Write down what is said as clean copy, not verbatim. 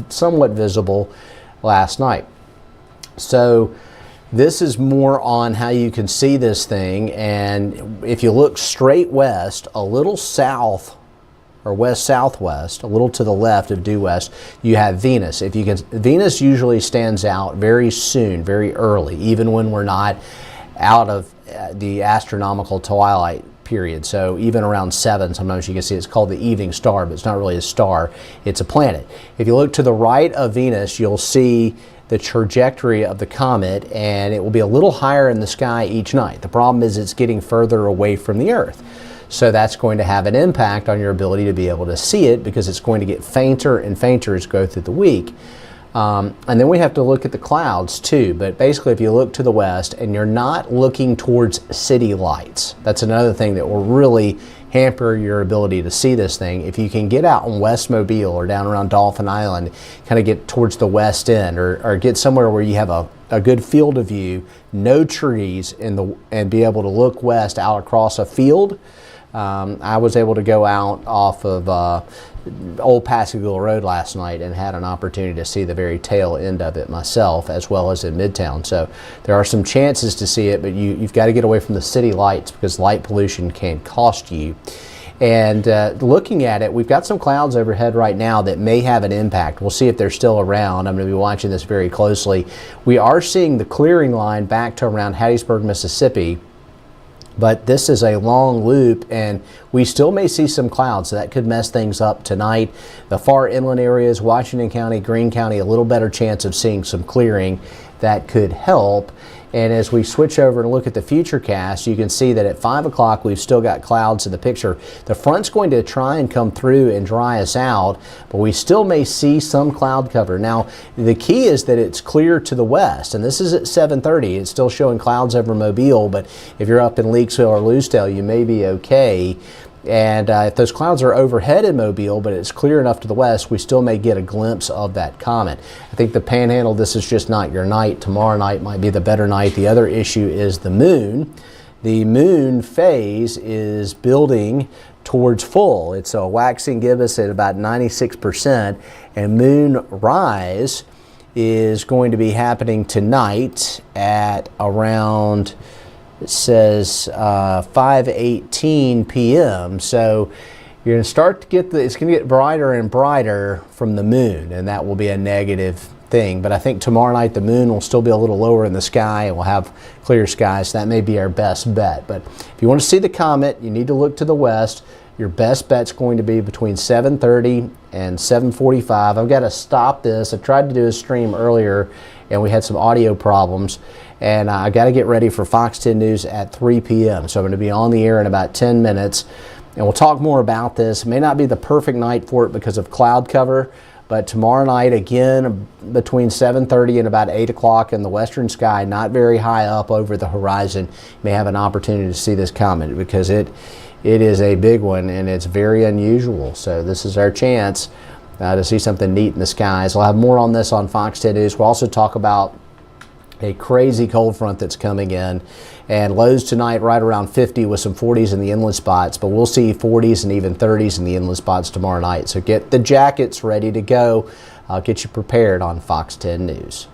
somewhat visible last night. So this is more on how you can see this thing, and if you look straight west, a little south or west-southwest, a little to the left of due west, you have Venus. If you can, Venus usually stands out very soon, very early, even when we're not out of the astronomical twilight period. So even around 7, sometimes you can see it's called the evening star, but it's not really a star, it's a planet. If you look to the right of Venus, you'll see the trajectory of the comet, and it will be a little higher in the sky each night. The problem is it's getting further away from the Earth. So that's going to have an impact on your ability to be able to see it, because it's going to get fainter and fainter as you go through the week. And then we have to look at the clouds too. But basically, if you look to the west and you're not looking towards city lights, that's another thing that will really hamper your ability to see this thing. If you can get out in West Mobile or down around Dolphin Island, kind of get towards the west end, or get somewhere where you have a good field of view, no trees, and be able to look west out across a field. I was able to go out off of Old Pascagoula Road last night and had an opportunity to see the very tail end of it myself, as well as in Midtown. So there are some chances to see it, but you've got to get away from the city lights, because light pollution can cost you. And looking at it, we've got some clouds overhead right now that may have an impact. We'll see if they're still around. I'm going to be watching this very closely. We are seeing the clearing line back to around Hattiesburg, Mississippi. But this is a long loop, and we still may see some clouds, so that could mess things up tonight. The far inland areas, Washington County, Greene County, a little better chance of seeing some clearing. That could help. And as we switch over and look at the futurecast, you can see that at 5 o'clock we've still got clouds in the picture. The front's going to try and come through and dry us out, but we still may see some cloud cover. Now, the key is that it's clear to the west, and this is at 7:30. It's still showing clouds over Mobile, but if you're up in Leakesville or Lucedale, you may be okay. And if those clouds are overhead in Mobile, but it's clear enough to the west, we still may get a glimpse of that comet. I think the Panhandle, this is just not your night. Tomorrow night might be the better night. The other issue is the moon. The moon phase is building towards full. It's a waxing gibbous at about 96%, and moon rise is going to be happening tonight at around, it says 5:18 p.m. So you're going to start to get it's going to get brighter and brighter from the moon, and that will be a negative thing. But I think tomorrow night the moon will still be a little lower in the sky, and we'll have clear skies. So that may be our best bet. But if you want to see the comet, you need to look to the west. Your best bet's going to be between 7:30 and 7:45. I've got to stop this. I tried to do a stream earlier, and we had some audio problems. And I got to get ready for Fox 10 News at 3 p.m. So I'm going to be on the air in about 10 minutes. And we'll talk more about this. It may not be the perfect night for it because of cloud cover. But tomorrow night, again, between 7:30 and about 8 o'clock in the western sky, not very high up over the horizon, you may have an opportunity to see this comet, because it is a big one and it's very unusual. So this is our chance to see something neat in the skies. We'll have more on this on Fox 10 News. We'll also talk about a crazy cold front that's coming in, and lows tonight right around 50 with some 40s in the inland spots, but we'll see 40s and even 30s in the inland spots tomorrow night. So get the jackets ready to go. I'll get you prepared on Fox 10 News.